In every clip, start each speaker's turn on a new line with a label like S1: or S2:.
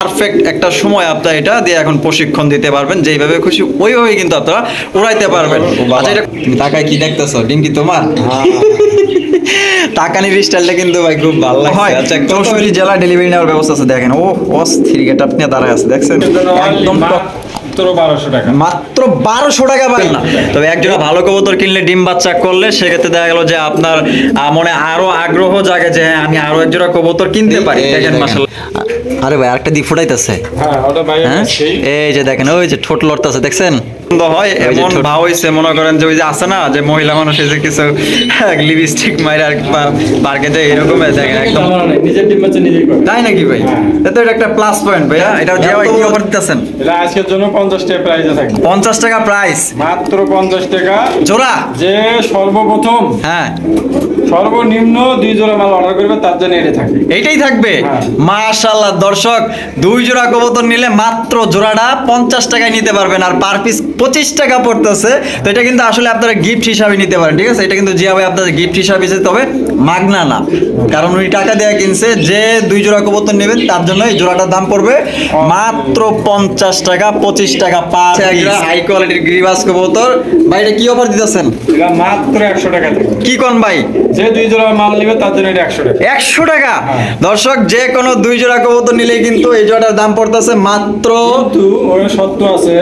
S1: Perfect একটা সময় আপনারা এটা দিয়ে এখন প্রশিক্ষণ দিতে পারবেন, যেইভাবে খুশি ওইভাবে কিন্তু আপনারা উড়াইতে পারবেন। আচ্ছা, এটা টাকায় কি দেখতেছো? ডিম কি তোমার? টাকানির স্টাইলটা কিন্তু ভাই খুব ভালো লাগে। আচ্ছা, 64 জেলা ডেলিভারি নেওয়ার ব্যবস্থা আছে। দেখেন ও অস্থির গেটআপ নিয়ে দাঁড়ায় আছে, দেখছেন? একদম মাত্র 1200 টাকা পাই না। তবে একজোড়া ভালো কবুতর কিনলে, ডিম বাচ্চা করলে, সেক্ষেত্রে দেখা গেল যে আপনার মনে আরো আগ্রহ জাগে যে হ্যাঁ আমি আরো একজোড়া কবুতর কিনতে পারি। দেখেন মাশাআল্লাহ। আরে ভাই আরেকটা দি ফুটাইতেছে। হ্যাঁ ওটা ভাই এই যে দেখেন ওই যে ঠোঁট লড়তাছে, দেখছেন? হয় এমন ভাব হইছে, মনে করেন যে ওই যে আছে না যে মহিলা মানুষ এসে কিছু লিপস্টিক মাইরে আর পার্কে যায়, এরকম দেখেন একদম নিজের ডিম বাচ্চা নিজেই করে। তাই নাকি ভাই? এটা তো একটা প্লাস পয়েন্ট ভাইয়া। এটা যে ভাই কি অফার দিতেছেন?
S2: এটা আজকের জন্য 50 টাকা প্রাইসে থাকবে।
S1: 50 টাকা প্রাইস,
S2: মাত্র 50 টাকা
S1: জোড়া।
S2: যে সর্বপ্রথম
S1: হ্যাঁ
S2: সর্বনিম্ন 2 জোড়া মাল অর্ডার করবে তার জন্য এটা থাকবে,
S1: এইটাই থাকবে। মাশাআল্লাহ দর্শক, 2 জোড়া কবুতর নিলে মাত্র জোড়াটা 50 টাকায় নিতে পারবেন, আর পার পিস 25 টাকা পড়তেছে। তো এটা কিন্তু আসলে আপনারা গিফট হিসাবে নিতে পারেন, ঠিক আছে? এটা কিন্তু জিয়া ভাই আপনাদের গিফট হিসাবে দিচ্ছে, তবে মাগনা না, কারণ উনি টাকা দেয়া কিনছে। যে 2 জোড়া কবুতর নেবেন তার জন্য এই জোড়াটার দাম পড়বে মাত্র 50 টাকা, 25 টাকা পার পিস। হাই কোয়ালিটির গ্রিবাস কবুতর। ভাই এটা কি অফার দিতেছেন?
S2: এটা মাত্র 100 টাকা থাকবে।
S1: কি কোন ভাই?
S2: যে 2 জোড়া মাল নেবে তার জন্য এটা 100 টাকা।
S1: 100 টাকা। দর্শক যে কোনো 2 জোড়া কবুতর নিলে কিন্তু এই জোড়াটার দাম পড়তেছে মাত্র,
S2: কিন্তু ওই সত্য আছে,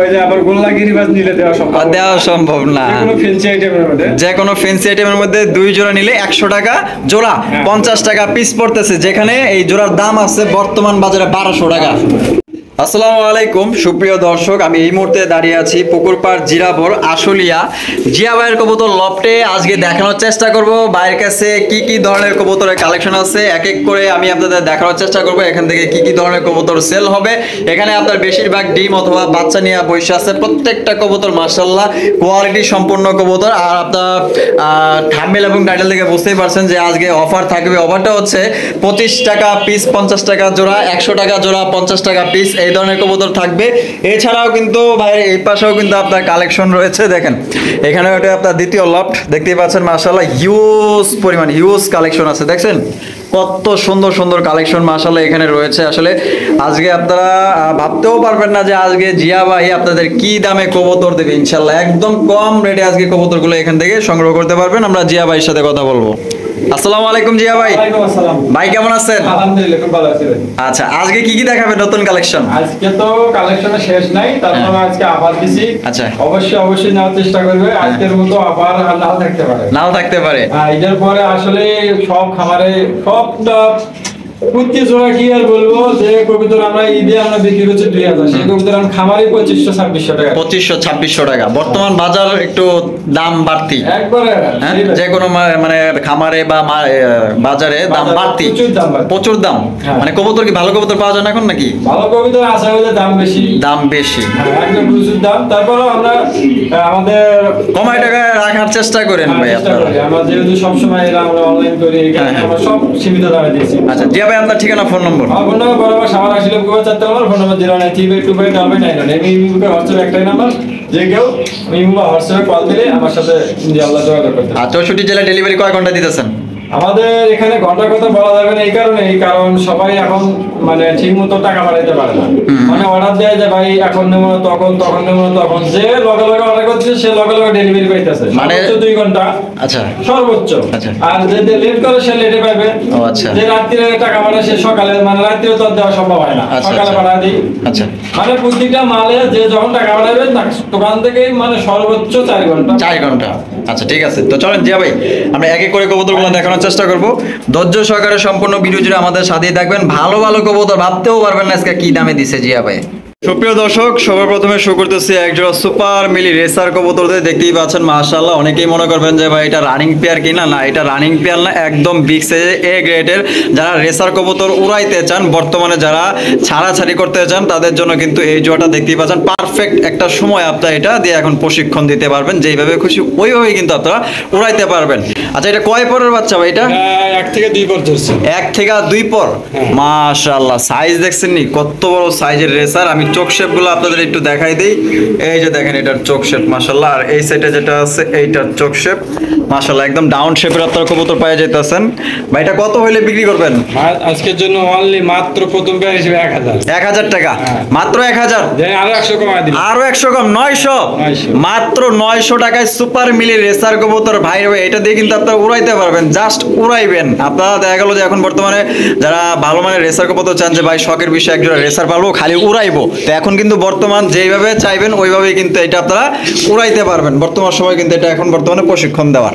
S2: ওই যে আবার গোল্লা গিরিবাজ নিলে দেওয়া সম্ভব না। যে কোনো ফ্যান্সি আইটেমের মধ্যে, যে কোনো ফ্যান্সি আইটেমের মধ্যে
S1: 2 জোড়া নিলে 100 টাকা জোড়া, 50 টাকা পিস পড়তেছে, যেখানে এই জোড়ার দাম আছে বর্তমান বাজারে 1200 টাকা। আসসালামু আলাইকুম সুপ্রিয় দর্শক, আমি এই মুহূর্তে দাঁড়িয়ে আছি পুকুরপাড় জিরাবর আশুলিয়া জিয়া ভাইয়ের কবুতর লফটে। আজকে দেখানোর চেষ্টা করব ভাইয়ের কাছে কি কি ধরনের কবুতরের কালেকশন আছে, এক এক করে আমি আপনাদের দেখানোর চেষ্টা করব এখান থেকে কি কি ধরনের কবুতর সেল হবে। এখানে আপনার বেশিরভাগ ডিম অথবা বাচ্চা নিয়ে বসে আছে, প্রত্যেকটা কবুতর মাশাআল্লাহ কোয়ালিটি সম্পূর্ণ কবুতর। আর আপনার থাম্বনেল এবং টাইটেল থেকে বুঝতেই পারছেন যে আজকে অফার থাকবে। অফারটা হচ্ছে 25 টাকা পিস, 50 টাকা জোড়া, 100 টাকা জোড়া, 50 টাকা পিস, এই ধরনের কবুতর থাকবে। এছাড়াও কিন্তু ভাই এই পাশেও কিন্তু আপনার কালেকশন রয়েছে। দেখেন এখানে ওটা আপনার দ্বিতীয় লফট, দেখতেই পাচ্ছেন মাশাআল্লাহ হিউজ পরিমাণ হিউজ কালেকশন আছে। দেখছেন কত সুন্দর সুন্দর কালেকশন মাশাআল্লাহ এখানে রয়েছে। আসলে আজকে আপনারা ভাবতেও পারবেন না যে আজকে জিয়া ভাই আপনাদের কি দামে কবুতর দেবে। ইনশাআল্লাহ একদম কম রেটে আজকে কবুতরগুলো এখান থেকে সংগ্রহ করতে পারবেন। আমরা জিয়া ভাইয়ের সাথে কথা বলবো। আসসালামু আলাইকুম জিয়া ভাই।
S2: ওয়ালাইকুম আসসালাম
S1: ভাই কেমন আছেন?
S2: আলহামদুলিল্লাহ খুব ভালো আছি ভাই।
S1: আচ্ছা আজকে কি কি দেখাবেন নতুন কালেকশন?
S2: আজকে তো কালেকশনের শেষ নাই, তারপর আজকে আবার দিছি।
S1: আচ্ছা
S2: অবশ্যই নেওয়ার চেষ্টা করবে। আজকের মতো আবার নাও থাকতে পারে,
S1: নাও থাকতে পারে।
S2: এটার পরে আসলে সব খামারে সবটা প্রতি জোড়া কি আর বলবো, যে কবুতর আমরা ঈদে আমরা বিক্রি করছি 2000, সেই কবুতর আমরা খামারে 2500-2600 টাকা।
S1: 2500-2600 টাকা বর্তমান বাজার একটু দাম বাড়তি
S2: একবারে,
S1: যে কোনো মানে খামারে বা বাজারে দাম বাড়তি, প্রচুর দাম। মানে কবুতর কি ভালো কবুতর পাওয়া যায় না এখন নাকি?
S2: ভালো কবুতর আছে হলে দাম বেশি,
S1: দাম বেশি,
S2: একদম প্রচুর দাম। তারপরেও আমরা আমাদের
S1: কমায় টাকা রাখার চেষ্টা করেন ভাই আপনারা।
S2: আমরা যেহেতু সবসময় আমরা অনলাইন করি, এখানে আমরা সব সীমিত দামে দিয়েছি।
S1: আচ্ছা জিয়া ভাই আপনার ঠিকানা ফোন নম্বর?
S2: আমার ফোন নম্বর বরাবর সাভার আসলে 4 নম্বর, ফোন নম্বর 093522999। এই মুখে হোয়াটসঅ্যাপ একটাই নাম্বার, যে কেউ এই মুখে হোয়াটসঅ্যাপে কল দিলে আমার সাথে ইনশাআল্লাহ যোগাযোগ করতে।
S1: আর 64 জেলা ডেলিভারি কয় ঘন্টা দিতেছেন?
S2: আমাদের এখানে ঘন্টার কথা বলা যাবে না, কারণ সবাই এখন মানে ঠিক মতো টাকা পাঠাইতে পারে না। মানে অর্ডার দেয় যে ভাই এখন নেব না, তখন নেব না, তখন যে লগে লগে অর্ডার করছে সে লগে লগে ডেলিভারি পাইতেছে। মানে 2 ঘন্টা
S1: আচ্ছা
S2: সর্বোচ্চ। আর যে লেট করে সে লেটে পাবে।
S1: আচ্ছা
S2: যে রাত্রিরে টাকা পাঠায় সে সকালে, মানে রাত্রিরে তো দেওয়া সম্ভব হয় না, সকালে পাঠা দিই।
S1: আচ্ছা
S2: মানে প্রত্যেকটা মালে যে যখন টাকা পাঠাবে দোকান থেকে মানে সর্বোচ্চ 4 ঘন্টা।
S1: 4 ঘন্টা। আচ্ছা ঠিক আছে, তো চলেন জিয়া ভাই আমরা এক এক করে কবুতরগুলো দেখানোর চেষ্টা করব। ধৈর্য সহকারে সম্পূর্ণ ভিডিও জুড়ে আমাদের সাথেই থাকবেন। ভালো ভালো কবুতর ভাবতেও পারবেন না আজকে কি দামে দিছে জিয়া ভাই। সুপ্রিয় দর্শক, সবার প্রথমে শুরু করতেছি একজোড়া সুপার মিলি রেসার কবুতরদের। দেখতেই পাচ্ছেন মাশাআল্লাহ। অনেকেই মনে করবেন যে ভাই এটা রানিং পেয়ার কিনা, না এটা রানিং পেয়ার না, একদম বিগ সাইজের এ গ্রেডের। যারা রেসার কবুতর উড়াইতে চান, বর্তমানে যারা ছাড়াছাড়ি করতে চান, তাদের জন্য কিন্তু এই জোড়াটা দেখতেই পাচ্ছেন পারফেক্ট একটা সময় আপনারা এটা দিয়ে এখন প্রশিক্ষণ দিতে পারবেন, যেইভাবে খুশি ওইভাবে কিন্তু আপনারা উড়াইতে পারবেন। আচ্ছা এটা কয় পরের বাচ্চা ভাই? এটা
S2: 1 থেকে 2 পর ধরছে।
S1: 1 থেকে 2 পর। মাশাআল্লাহ সাইজ দেখছেন নি কত বড় সাইজের রেসার। আমি চোখ শেপ গুলো আপনাদের একটু দেখাই দিই। এই যে দেখেন এটার চোখ শেপ মাশাআল্লাহ, আর এই সাইডে যেটা আছে এইটার চোখ শেপ মাশাআল্লাহ একদম ডাউন শেপের আপনারা কবুতর পেয়ে যাইতেছেন। ভাই এটা কত হইলে বিক্রি করবেন?
S2: আজকের জন্য অনলি মাত্র প্রথম পেয়ার হিসেবে 1000।
S1: 1000 টাকা, মাত্র 1000।
S2: আরো 100 কমায় দিন,
S1: আরো 100 কম, 900, মাত্র 900 টাকায় সুপার মিলি রেসার কবুতর। ভাই এটা দিয়ে কিন্তু আপনারা উড়াইতে পারবেন, জাস্ট উড়াইবেন। আপনারা দেখা গেল যে এখন বর্তমানে যারা ভালো মানের রেসার কবুতর চান যে ভাই শখের বিষয়ে একজোড়া রেসার পারবো খালি উড়াইবো, তো এখন কিন্তু বর্তমান যেইভাবে চাইবেন ওইভাবেই কিন্তু এটা আপনারা উড়াইতে পারবেন। বর্তমান সময় কিন্তু এটা এখন বর্তমানে প্রশিক্ষণ দেওয়ার।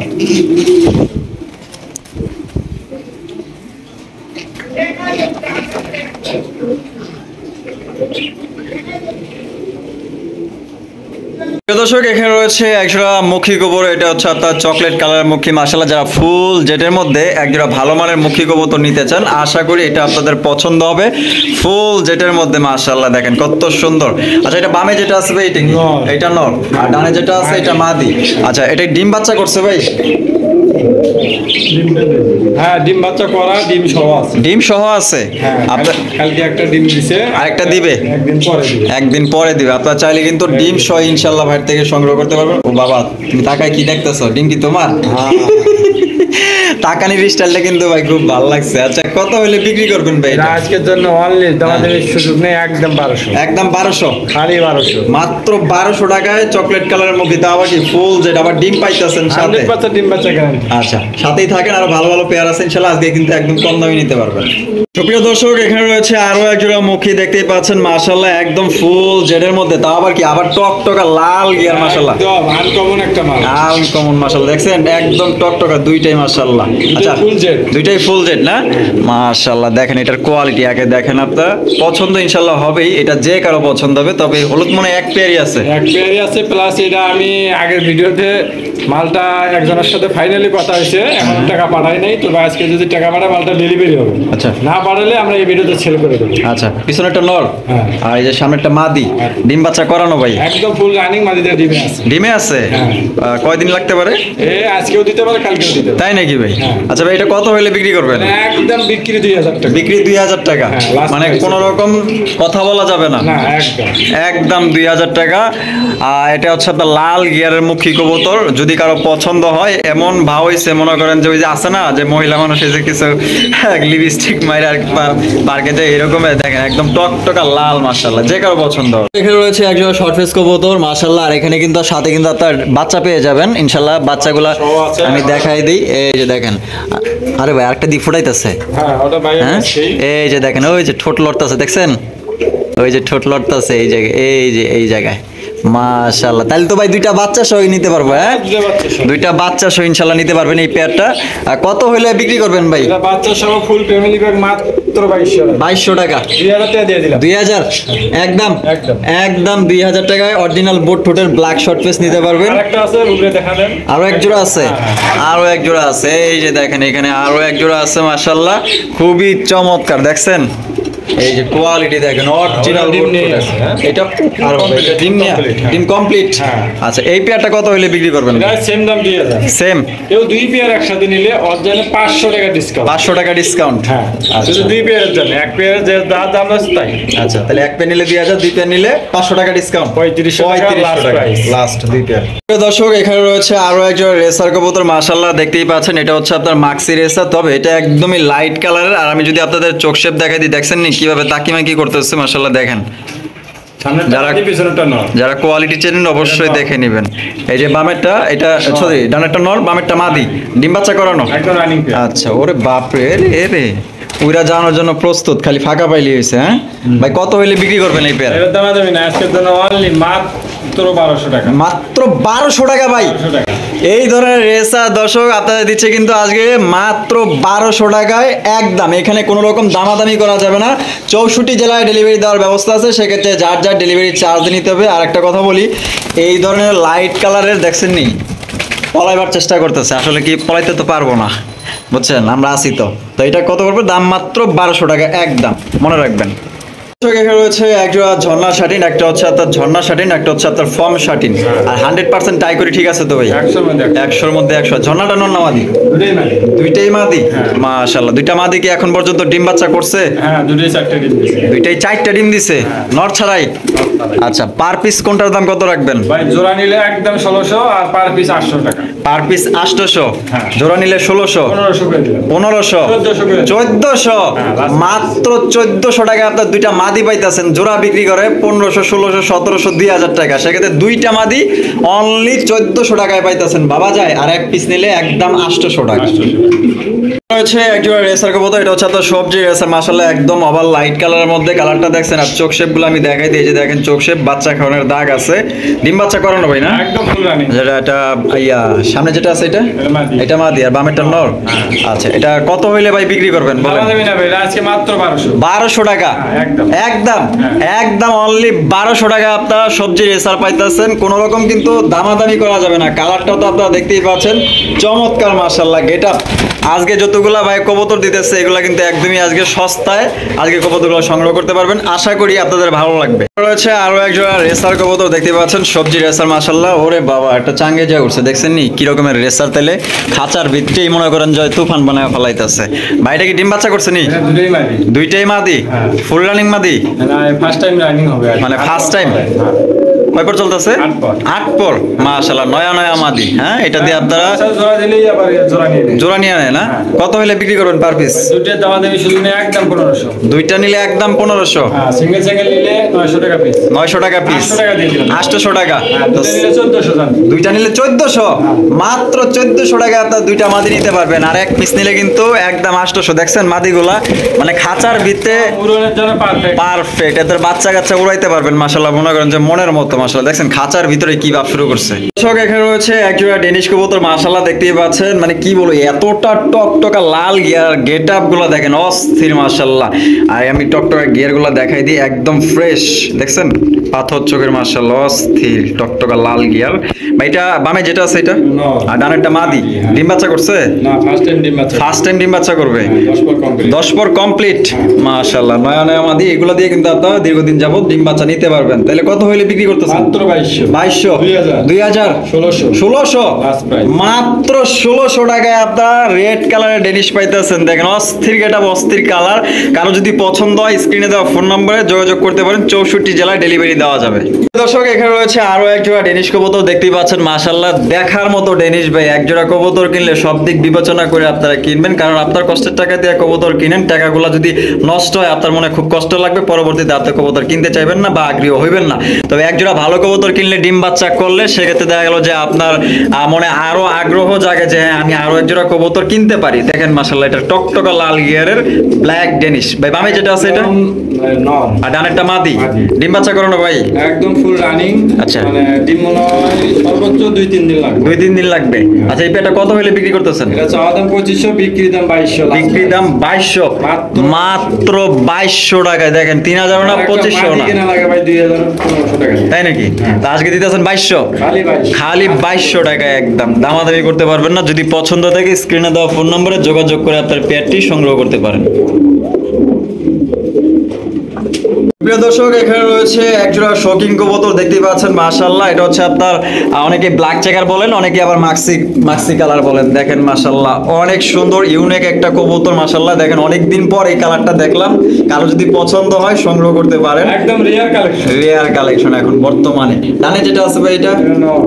S1: দর্শক এখানে রয়েছে একজোড়া মুখী কবুতর, এটা হচ্ছে আপনার চকলেট কালারের মুখী মাশাআল্লাহ। যারা ফুল জেটের মধ্যে একজোড়া ভালো মানের মুখী কবুতর নিতে চান আশা করি এটা আপনাদের পছন্দ হবে। ফুল জেটের মধ্যে মাশাআল্লাহ দেখেন কত সুন্দর। আচ্ছা এটা বামে যেটা আছে ভাই এটা নর, আর ডানে যেটা আছে এটা মাদি। আচ্ছা এটা ডিম বাচ্চা করছে ভাই?
S2: হ্যাঁ ডিম বাচ্চা করা, ডিম সহ আছে।
S1: ডিম সহ আছে?
S2: আপনার কালকে একটা ডিম দিছে,
S1: আরেকটা দিবে
S2: একদিন পরে
S1: দিবে। আপনারা চাইলে কিন্তু ডিম সহ ইনশাআল্লাহ ভাই থেকে সংগ্রহ করতে পারবেন। ও বাবা তুমি তাকায় কি দেখতেছো, ডিম কি তোমার? তাকানির স্টাইলটা কিন্তু ভাই খুব ভালো লাগছে। আচ্ছা কত হলে বিক্রি করবেন ভাই?
S2: আজকের জন্য অনলি আমাদের সুযোগ নেই, একদম 1200।
S1: একদম 1200,
S2: খালি 1200,
S1: মাত্র 1200 টাকায় চকলেট কালারের মুখী, তা আবার কি ফুল যেটা আবার ডিম পাইতেছেন সাথে।
S2: 100% ডিম বাচ্চা গ্যারান্টি।
S1: আচ্ছা সাথেই থাকেন, আরো ভালো ভালো পেয়ার আছে ইনশাআল্লাহ আজকে কিন্তু একদম কম দামে নিতে পারবেন। সুপ্রিয় দর্শক এখানে রয়েছে আরো একজোড়া মুখী, দেখতেই পাচ্ছেন মাশাআল্লাহ একদম ফুল জেডের মধ্যে, তাও আবার কি আবার টকটকা লাল গিয়ার মাশাআল্লাহ,
S2: একদম আনকমন একটা মাল,
S1: আনকমন মাশাআল্লাহ দেখছেন একদম টকটকা দুইটাই মাশাআল্লাহ। আচ্ছা
S2: ফুল জেড,
S1: দুইটাই ফুল জেড না মাশাআল্লাহ। দেখেন এটার কোয়ালিটি আগে দেখেন, আপনার পছন্দ ইনশাআল্লাহ হবেই, এটা যে কারো পছন্দ হবে। তবে হলুদ মনে এক পেয়ারই আছে,
S2: প্লাস এটা আমি আগের ভিডিওতে মালটা একজনের সাথে ফাইনালি কথা হয়েছে, এখন টাকা পাঠাই নাই, তবে আজকে যদি টাকা পাঠায় মালটা ডেলিভারি হবে।
S1: আচ্ছা
S2: না পাঠালে আমরা এই ভিডিওতে সেল করে দেবো।
S1: আচ্ছা পিছনে একটা নর,
S2: হ্যাঁ,
S1: আর এই যে সামনে একটা মাদি, ডিম বাচ্চা করানো ভাই?
S2: একদম ফুল রানিং মাদিটা ডিমে আছে।
S1: ডিমে আছে? কয়দিন লাগতে পারে?
S2: আজকেও দিতে পারে, কালকেও দিতে পারে।
S1: তাই নাকি ভাই? আচ্ছা ভাই এটা কত হইলে বিক্রি করবেন?
S2: একদম বিক্রি 2000 টাকা।
S1: বিক্রি 2000 টাকা, মানে কোন রকম কথা বলা যাবে না?
S2: না একদম
S1: একদম 2000 টাকা। এটা হচ্ছে আপনার লাল গিয়ারের মুখী কবুতর, যদি কারো পছন্দ হয়। এমন ভাব হইছে মনে করেন যে ওই যে আছে না যে মহিলা মানুষ এসে কিছু লিপস্টিক মাইরে আর পার্কে যায় এরকম, দেখেন একদম টকটকা লাল মাশাআল্লাহ, যে কারো পছন্দ। এখানে রয়েছে একজন শর্ট ফেস কবুতর মাশাআল্লাহ, আর এখানে কিন্তু সাথে কিন্তু আপনার বাচ্চা পেয়ে যাবেন ইনশাআল্লাহ। বাচ্চাগুলা আমি দেখাই দিই, এই যে দেখেন। আরে ভাই আরেকটা দি ফুটাইতেছে, এই যে দেখেন ওই যে ঠোঁট লড়তেছে দেখছেন, ওই যে ঠোঁট লড়তেছে এই জায়গায়, এই জায়গায় মাশাআল্লাহ। তাহলে তো ভাই দুইটা বাচ্চা সহ নিতে পারবো? হ্যাঁ দুইটা বাচ্চা সহ ইনশাআল্লাহ নিতে পারবেন এই পেয়ারটা। কত হইলে বিক্রি করবেন ভাই?
S2: বাচ্চা সহ ফুল ফ্যামিলি প্যাক মাত্র 2200 টাকা। 2000 টাকা দিয়ে দিলাম। 2000 একদম একদম 2000 টাকায় অরিজিনাল বোট ঠোঁটের ব্ল্যাক শর্ট ফেস নিতে পারবেন। আরেকটা আছে রূপে দেখালেন,
S1: আরো এক জোড়া আছে, আরো এক জোড়া আছে, এই যে দেখেন এখানে আরো এক জোড়া আছে মাশাআল্লাহ, খুবই চমৎকার দেখছেন। এই যে কোয়ালিটি দেখেন অরিজিনাল ডিম নিয়ে আছে। এটা আর ডিম নিয়ে ডিম কমপ্লিট। আচ্ছা এই পেয়ারটা কত হইলে বিক্রি করবেন?
S2: এটা সেম দাম 2000।
S1: সেম,
S2: কেউ দুই পেয়ার একসাথে নিলে অরিজিনাল 500 টাকা ডিসকাউন্ট।
S1: 500 টাকা ডিসকাউন্ট। হ্যাঁ
S2: শুধু দুই পেয়ারের জন্য, এক পেয়ারের যে দাম আছে তাই।
S1: আচ্ছা তাহলে এক পেয়ার নিলে 2000, দুই পেয়ার নিলে 500 টাকা ডিসকাউন্ট, 3500 টাকা লাস্ট দুই পেয়ার। দর্শক এখানে রয়েছে আরো একজন রেসার কবুতর মাশাআল্লাহ, দেখতেই পাচ্ছেন এটা হচ্ছে আপনার মাক্সি রেসার, তবে এটা একদমই লাইট কালারের। আর আমি যদি আপনাদের চোখ শেপ দেখাই দিই, দেখছেন নি কিভাবে তাকিমাকি করতেছে মাশাআল্লাহ দেখেন। যারা কোয়ালিটি চেনেন অবশ্যই দেখে নেবেন। এই যে বামেরটা এটা সরি ডানেরটা নর, বামেরটা মাদি, ডিম বাচ্চা করানো। আচ্ছা ওরে বাপরে রে, উইরা যাওয়ার জন্য প্রস্তুত, খালি ফাঁকা পাইলি হয়েছে। হ্যাঁ ভাই কত হইলে বিক্রি করবেন এই পেয়ার?
S2: এর দাম দেবেন আজকের জন্য অনলি মাত্র 1200 টাকা।
S1: মাত্র 1200 টাকা ভাই। এই ধরনের রেসা দর্শক আপনাদের দিচ্ছে কিন্তু আজকে মাত্র 1200 টাকায় একদম। এখানে কোনো রকম দামাদামি করা যাবে না। 64 জেলায় ডেলিভারি দেওয়ার ব্যবস্থা আছে, সেক্ষেত্রে যার যার ডেলিভারি চার্জ নিতে হবে। আর একটা কথা বলি, এই ধরনের লাইট কালারের দেখছেন নি পলাইবার চেষ্টা করতেছে, আসলে কি পলাইতে তো পারবো না বুঝছেন, আমরা আছি তো। তো এটা কত করবে? দাম মাত্র 1200 টাকা একদম, মনে রাখবেন। এখানে রয়েছে একটা ঝর্ণা শাটিন, একটা হচ্ছে আপনার ঝর্ণা শাটিন, একটা হচ্ছে আপনার ফর্ম শাটিন। আর 100% টাই করে ঠিক আছে তো ভাই? 100-র মধ্যে 100। ঝর্ণাটা নর না মাদি? দুইটাই মাদি। মাশাআল্লাহ, দুইটা মাদি কি এখন পর্যন্ত ডিম বাচ্চা করছে?
S2: হ্যাঁ,
S1: দুইটাই 4টা ডিম দিছে নর ছাড়াই। আচ্ছা, পার পিস কোনটার দাম কত রাখবেন
S2: ভাই? জোড়া নিলে একদম 1600 আর পার পিস 800 টাকা।
S1: পার পিস 800,
S2: হ্যাঁ।
S1: জোড়া নিলে 1600,
S2: 1500 করে দিলাম।
S1: 1500, 1400,
S2: হ্যাঁ,
S1: মাত্র 1400 টাকা আপনার দুইটা মাদি পাইতেছেন। জোড়া বিক্রি করে 1500, 1600, 1700, 2000 টাকা। সেক্ষেত্রে দুইটা মাদি অনলি 1400 টাকায় পাইতেছেন বাবা যায়। আর এক পিস নিলে একদম 800 টাকা। রয়েছে একজোড়া রেসার কবুতর, এটা হচ্ছে আপনার সবজি রেসার। মাশাআল্লাহ, একদম ওভার লাইট কালারের মধ্যে। কালারটা দেখছেন আর চোখ শেপ গুলো আমি দেখাই দিই। যে দেখেন চোখ শেপ, বাচ্চা খাওয়ানোর দাগ আছে। ডিম বাচ্চা করানো ভাই না?
S2: একদম ফুল রানিং।
S1: যেটা এটা সামনে যেটা আছে এটা
S2: মাদি।
S1: এটা মাদি আর বামেরটা নর। আচ্ছা, এটা কত হইলে ভাই বিক্রি করবেন বলেন?
S2: দাম দেবেন না ভাই, আজকে মাত্র 1200।
S1: 1200 টাকা।
S2: হ্যাঁ, একদম।
S1: একদম একদম অনলি 1200 টাকা আপনারা সবজি রেসার পাইতেছেন। কোন রকম কিন্তু দামাদামি করা যাবে না। কালারটাও তো আপনারা দেখতেই পাচ্ছেন, চমৎকার মাশাআল্লাহ। গেটআপ আজকে যতগুলা ভাই কবুতর দিতেছে এগুলা কিন্তু একদমই আজকে সস্তায় আজকে কবুতরগুলো সংগ্রহ করতে পারবেন। আশা করি আপনাদের ভালো লাগবে। রয়েছে আরো একজোড়া রেসার কবুতর দেখতে পাচ্ছেন, সবজি রেসার। মাশাআল্লাহ, ওরে বাবা, একটা চাঙ্গে যা উঠছে দেখছেন নি কি রকমের রেসার। তেলে খাঁচার ভিতরেই মনে করেন জয় তুফান বানায় ফেলাইতেছে। ভাইটা কি ডিম বাচ্চা করছে নি?
S2: এটা দুটোই মাদি।
S1: দুইটাই মাদি?
S2: হ্যাঁ।
S1: ফুল রানিং মাদি?
S2: না, ফার্স্ট টাইম রানিং হবে আর কি।
S1: মানে ফার্স্ট টাইম? কয় পর চলতেছে? 8 পর। মাশাআল্লাহ, নয়া নয়া মাদি। হ্যাঁ, এটা দিয়ে আপনারা
S2: জোড়া দিলেই আবার জোড়া নিয়ে নেন।
S1: জোড়া নিয়ে নেয় না? কত হলে বিক্রি করবেন পার পিস?
S2: দুটোর দাম দেবে শুধু নিয়ে একদম 1500।
S1: দুইটা নিলে একদম 1500,
S2: হ্যাঁ, সিঙ্গেল নিলে 900 টাকা পিস।
S1: 900 টাকা পিস,
S2: 800 টাকা দিয়ে দিলাম।
S1: 800 টাকা।
S2: হ্যাঁ, দুটো নিলে 1400 দাম।
S1: দুইটা নিলে 1400, মাত্র 1400 টাকা আপনার দুইটা মাদি নিতে পারবেন। আর এক পিস নিলে কিন্তু একদম 800। দেখছেন মাদিগুলা মানে খাঁচার ভিতরে
S2: উড়নের জন্য পারফেক্ট।
S1: পারফেক্ট। এদের বাচ্চা কাচ্চা উড়াইতে পারবেন মাশাআল্লাহ, মনে করেন যে মনের মতো। মাশাআল্লাহ, দেখছেন খাঁচার ভিতরে কি ভাব শুরু করছে। দর্শক, এখানে রয়েছে একজোড়া ডেনিশ কবুতর। মাশাআল্লাহ, দেখতেই পাচ্ছেন মানে কি বলবো, এতটা টকটকা লাল গিয়ার। গেটআপ গুলো দেখেন অস্থির মাশাআল্লাহ। আর আমি টকটকা গিয়ার গুলো দেখাই দিই, একদম ফ্রেশ। দেখছেন পাথর চোখের মাশাআল্লাহ, অস্থির টকটকা লাল গিয়ার। ভাইটা বামে যেটা আছে এটা? আর ডানেরটা মাদি। ডিম বাচ্চা করছে?
S2: না, ফার্স্ট টাইম ডিম বাচ্চা।
S1: ফার্স্ট টাইম ডিম বাচ্চা করবে?
S2: 10 পর কমপ্লিট।
S1: 10 পর কমপ্লিট। মাশাআল্লাহ, নয়া নয়া মাদি। এগুলো দিয়ে কিন্তু আপনারা দীর্ঘদিন যাবত ডিম বাচ্চা নিতে পারবেন। তাহলে কত হইলে বিক্রি করতেছেন?
S2: মাত্র 2200।
S1: 2200, 2000, 1600,
S2: Last price।
S1: মাত্র 1600 টাকায় আপনারা রেড কালারের ডেনিশ পাইতেছেন। দেখেন অস্থির গেটআপ, অস্থির কালার। কারো যদি পছন্দ হয় স্ক্রিনে দেওয়া ফোন নম্বরে যোগাযোগ করতে পারেন। 64 জেলায় ডেলিভারি দেওয়া যাবে। দর্শক, এখানে রয়েছে আরো এক জোড়া ডেনিশ কবুতর দেখতেই পাচ্ছেন। মাশাআল্লাহ, দেখার মতো ডেনিশ ভাই। এক জোড়া কবুতর কিনলে সব দিক বিবেচনা করে আপনারা কিনবেন, কারণ আপনার কষ্টের টাকা দিয়ে কবুতর কিনেন। টাকাগুলো যদি নষ্ট হয় আপনার মনে খুব কষ্ট লাগবে। পরবর্তীতে আপনি কবুতর কিনতে চাইবেন না বা আগ্রহ হইবেন না। তবে এক জোড়া ভালো কবুতর কিনলে ডিম বাচ্চা করলে সেক্ষেত্রে দেখা গেল যে আপনার মনে আরো আগ্রহ জাগে যে হ্যাঁ, আমি আরো এক জোড়া কবুতর কিনতে পারি। দেখেন মাশাআল্লাহ, এটা টকটকা লাল গিয়ারের ব্ল্যাক ডেনিশ। ভাই বামে যেটা আছে এটা? আর ডানেরটা মাদি। ডিম বাচ্চা করানো ভাই?
S2: একদম ফুল রানিং।
S1: আচ্ছা।
S2: মানে ডিম মনে হয় সর্বোচ্চ 2-3 দিন লাগবে।
S1: 2-3 দিন লাগবে। আচ্ছা, এই পেটা কত হলে বিক্রি করতেছেন?
S2: এটা চাওয়া দাম 2500, বিক্রি দাম 2200।
S1: বিক্রি দাম 2200, মাত্র 2200 টাকায়। দেখেন 3000 না 2500 না,
S2: কিনা লাগে ভাই 2500 টাকা।
S1: তাই নাকি? তা আজকে দিতেছেন 2200,
S2: খালি 2200।
S1: খালি 2200 টাকায়। একদম দামাদামি করতে পারবেন না। যদি পছন্দ থাকে স্ক্রিনে দেওয়া ফোন নম্বরে যোগাযোগ করে আপনার পেয়ারটি সংগ্রহ করতে পারেন। প্রিয় দর্শক, এখানে রয়েছে একজোড়া শৌখিন কবুতর দেখতেই পাচ্ছেন। মাশাআল্লাহ, এটা হচ্ছে আপনার অনেকে ব্ল্যাক চেকার বলেন, অনেকে আবার মাক্সি কালার বলেন। দেখেন মাশাআল্লাহ, অনেক সুন্দর ইউনিক একটা কবুতর। মাশাআল্লাহ, দেখেন অনেকদিন পর এই কালারটা দেখলাম। কারো যদি পছন্দ হয় সংগ্রহ করতে পারেন।
S2: একদম রিয়ার কালেকশন।
S1: রেয়ার কালেকশন এখন বর্তমানে। ডানে যেটা আছে ভাই এটা?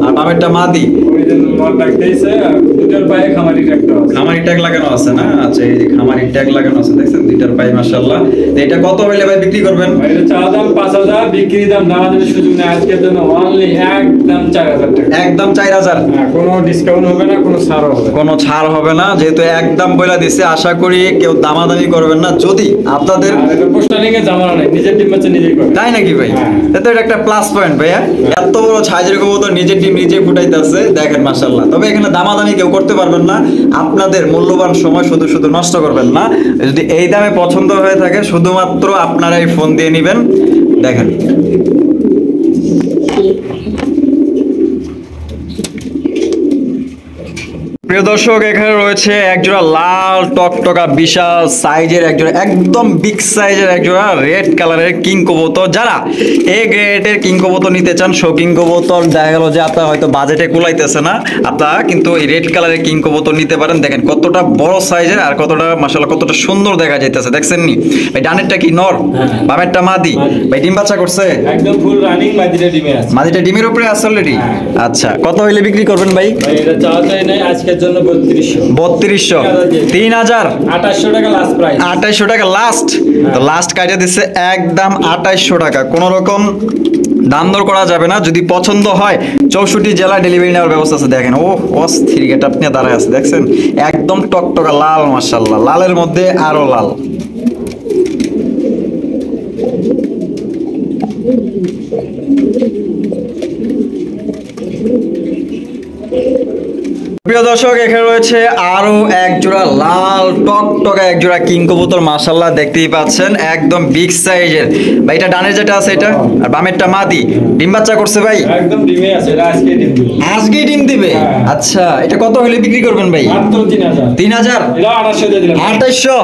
S1: আর বামেরটা মাদি।
S2: ওই যে নট লাগতেইছে আর দুটোর পায়ে খামারি একটা আছে।
S1: খামারি ট্যাগ লাগানো আছে না? আচ্ছা, এই যে খামারি ট্যাগ লাগানো আছে দেখছেন দুইটার পায়ে। মাশাআল্লাহ, এটা কত হইলে ভাই বিক্রি করবেন?
S2: এটা চাওয়া দাম 5000, বিক্রি দাম আমাদের সুযোগ নেই আজকের জন্য অনলি একদম 4000 টাকা।
S1: একদম 4000।
S2: হ্যাঁ, কোনো ডিসকাউন্ট হবে না, কোনো ছাড় হবে না।
S1: কোনো ছাড় হবে না, যেহেতু একদম বইলা দিছে। আশা করি কেউ দামাদামি করবেন না। যদি আপনাদের
S2: আর এটা পোস্টারিং এ জামানা নাই, নিজের ডিম বাচ্চা নিজেই করে।
S1: তাই নাকি ভাই?
S2: হ্যাঁ।
S1: এটা একটা প্লাস পয়েন্ট ভাইয়া। এত বড় সাইজের কবুতর নিজের ডিম নিজে ফুটাইতেছে, দেখেন মাশাআল্লাহ। তবে এখানে দামাদামি কেউ করতে পারবেন না। আপনাদের মূল্যবান সময় শুধু শুধু নষ্ট করবেন না। যদি এই দামে পছন্দ হয়ে থাকে শুধুমাত্র আপনারাই ফোন দিয়ে নেবেন। দেখেন প্রিয় দর্শক, এখানে রয়েছে একজোড়া লাল টকটকা বিশাল সাইজের একজোড়া একদম বিগ সাইজের একজোড়া রেড কালারের কিং কবুতর। যারা এ গ্রেডের কিং কবুতর নিতে চান, শো কিং কবুতর, দেখা গেল যে আপনার হয়তো বাজেটে কুলাইতেছে না, আপনারা কিন্তু এই রেড কালারের কিং কবুতর নিতে পারেন। দেখেন কতটা বড় সাইজের আর কতটা মাশাআল্লাহ কতটা সুন্দর দেখা যাইতেছে, দেখছেন নি ভাই? ডানেরটা কি নর, বামেরটা মাদি। ভাই ডিম বাচ্চা করছে?
S2: একদম ফুল রানিং, মাদিটা ডিমে আছে।
S1: মাদিটা ডিমের উপরে আছে অলরেডি। আচ্ছা, কত হইলে বিক্রি করবেন ভাই?
S2: ভাই এটা চাওয়া চাই নাই আজকের জন্য 3200।
S1: 3000
S2: 2800 টাকা লাস্ট প্রাইস।
S1: 2800 টাকা লাস্ট। তো লাস্ট কাইটা দিচ্ছে একদম 2800 টাকা। কোন রকম দাম দর করা যাবে না। যদি পছন্দ হয় 64 জেলা ডেলিভারি নেওয়ার ব্যবস্থা আছে। দেখেন ও অস্থির গেট আপনি দাঁড়ায় আছে, দেখছেন একদম টকটকা লাল, মাশাআল্লাহ লালের মধ্যে আরো লাল। প্রিয় দর্শক, এখানে রয়েছে আরো এক জোড়া লাল টকটকা এক জোড়া কিং কবুতর, মাশাআল্লাহ দেখতেই পাচ্ছেন একদম বিগ সাইজের। ভাই এটা ডানের যেটা আছে এটা, আর বামেরটা মাদি। ডিম বাচ্চা করছে ভাই?
S2: একদম ডিমে আছে, এটা আজকে ডিম দিবে।
S1: আজকেই ডিম দিবে? আচ্ছা, এটা কত হলে বিক্রি করবেন ভাই?
S2: মাত্র 3000।
S1: 3000?
S2: এটা 2800 দিয়ে দিলাম।
S1: 2800?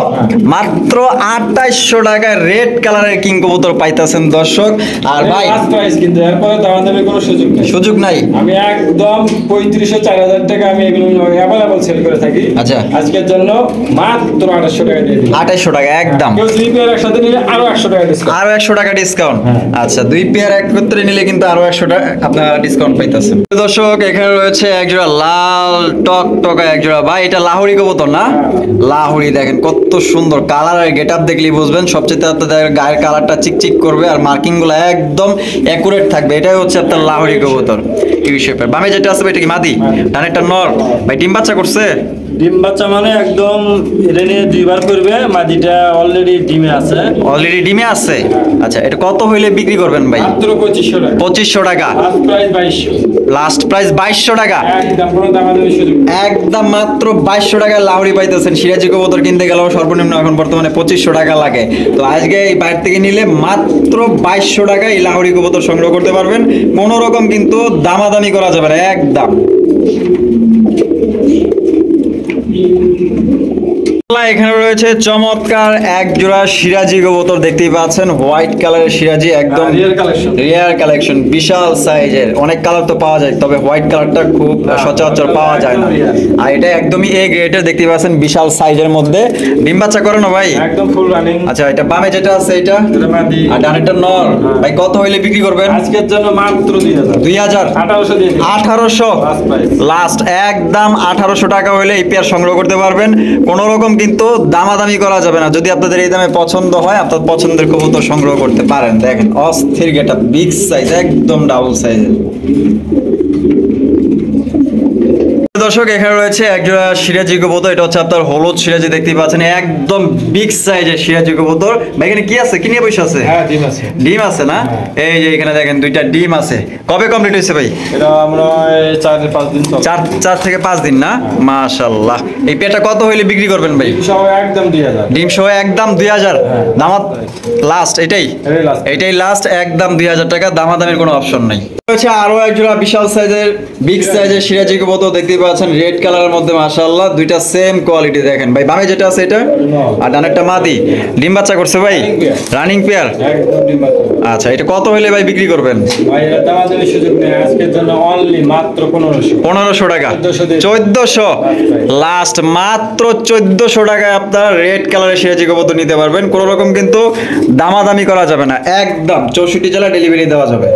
S1: মাত্র 2800 টাকায় রেড কালারের কিং কবুতর পাইতাছেন দর্শক। আর ভাই
S2: লাস্ট প্রাইস, কিন্তু এরপরে দাম দেবে কোনো সুযোগ নেই।
S1: সুযোগ নাই?
S2: আমি একদম 3500 4000 টাকা আমি এগুলো অ্যাভেলেবল সেল করে থাকি।
S1: আচ্ছা,
S2: আজকের জন্য মাত্র 2800 টাকা দিয়ে দিলাম।
S1: 2800 টাকা একদম।
S2: কেউ দুই পেয়ার একসাথে নিলে আরো 100 টাকা ডিসকাউন্ট।
S1: আরো 100 টাকা ডিসকাউন্ট।
S2: হ্যাঁ।
S1: আচ্ছা, দুই পেয়ার একত্রে নিলে কিন্তু আরো 100 টাকা আপনারা ডিসকাউন্ট পাইতেছেন। দর্শক, এখানে রয়েছে একজোড়া লাল টকটকা একজোড়া। ভাই এটা লাহোরি কবুতর না? লাহোরি। দেখেন কত সুন্দর কালার, আর গেটআপ দেখলেই বুঝবেন। সবচেয়ে আপনাদের গায়ের কালারটা চিকচিক করবে আর মার্কিং গুলো একদম অ্যাকুরেট থাকবে। এটাই হচ্ছে আপনার লাহোরি কবুতর ইউ শেপের। বামে যেটা আছে এটা কি মাদি, ডানেরটা নর। ভাই ডিম বাচ্চা করছে?
S2: ডিম বাচ্চা মানে একদম এটা নিয়ে দুইবার করবে। মাদিটা অলরেডি ডিমে আছে।
S1: অলরেডি ডিমে আছে? আচ্ছা, এটা কত হইলে বিক্রি করবেন ভাই?
S2: মাত্র 2500 টাকা।
S1: 2500 টাকা
S2: লাস্ট প্রাইস 2200।
S1: লাস্ট প্রাইস 2200 টাকা।
S2: একদম কোনো দামাদামি সুযোগ নেই।
S1: একদম মাত্র 2200 টাকায় লাহোরি পাইতেছেন। সিরাজি কবুতর কিনতে গেলেও সর্বনিম্ন এখন বর্তমানে 2500 টাকা লাগে। তো আজকে এই বাইরে থেকে নিলে মাত্র 2200 টাকায় এই লাহোরি কবুতর সংগ্রহ করতে পারবেন। কোনো রকম কিন্তু দামাদামি করা যাবে না, একদম। এখানে রয়েছে চমৎকার এক জোড়া সিরাজি কবুতর, দেখতেই পাচ্ছেন হোয়াইট কালারের সিরাজি, একদম রিয়ার কালেকশন, বিশাল সাইজের। অনেক কালার তো পাওয়া যায়, তবে হোয়াইট কালারটা খুব সচরাচর পাওয়া যায় না। আর এটা একদমই এ গ্রেডের, দেখতেই পাচ্ছেন বিশাল সাইজের মধ্যে। ডিম বাচ্চা করে না ভাই?
S2: একদম ফুল রানিং।
S1: আচ্ছা, এটা বামে যেটা আছে এটা, আর ডানেরটা নর। ভাই কত হইলে বিক্রি করবেন?
S2: আজকের জন্য মাত্র 2000। 1800 দিয়ে দিন।
S1: 1800
S2: লাস্ট প্রাইস।
S1: লাস্ট একদম 1800 টাকা হইলে এই পেয়ার সংগ্রহ করতে পারবেন। কোন রকম কিন্তু দামাদামি করা যাবে না। যদি আপনাদের এই দামে পছন্দ হয়, আপনার পছন্দের কবুতর সংগ্রহ করতে পারেন। দেখেন অস্থির গেটআপ, বিগ সাইজ, একদম ডাবল সাইজের। দর্শক, এখানে রয়েছে একজোড়া সিরাজি কবুতর। এটা হচ্ছে আপনার হলুদ সিরাজি, দেখতেই পাচ্ছেন একদম বিগ সাইজের সিরাজি কবুতর। ভাই এখানে কি আছে, কি নিয়ে বসে আছে?
S2: হ্যাঁ, ডিম আছে।
S1: ডিম আছে না? এই যে এখানে দেখেন দুইটা ডিম আছে। কবে কমপ্লিট হয়েছে ভাই?
S2: এটা আমরা 4-5 দিন চলে।
S1: 4 থেকে 5 দিন না? মাশাআল্লাহ। এই পেটা কত হইলে বিক্রি করবেন ভাই?
S2: সব একদম 2000।
S1: ডিম সহ একদম 2000। দামাত লাস্ট এটাই? এটাই লাস্ট, একদম 2000 টাকা, দামাদামের কোনো অপশন নাই। রয়েছে আরো একজোড়া বিশাল সাইজের বিগ সাইজের সিরাজি কবুতর, দেখতেই পাচ্ছেন রেড কালারের মধ্যে, মাশাআল্লাহ দুইটা সেম কোয়ালিটি। দেখেন ভাই বামে যেটা আছে এটা, আর ডানেরটা মাদি। ডিম বাচ্চা করছে ভাই? Running pair.
S2: একদম ডিম বাচ্চা।
S1: আচ্ছা, এটা কত হইলে ভাই বিক্রি করবেন?
S2: ভাই এটা দামাদামি সুযোগ নেই, আজকের জন্য অনলি মাত্র 1500।
S1: 1500 টাকা। 1400 লাস্ট, মাত্র 1400 টাকায় আপনারা রেড কালারের সিরাজি কবুতর নিতে পারবেন। কোনো রকম কিন্তু দামাদামি করা যাবে না, একদম 64 জেলা ডেলিভারি দেওয়া যাবে।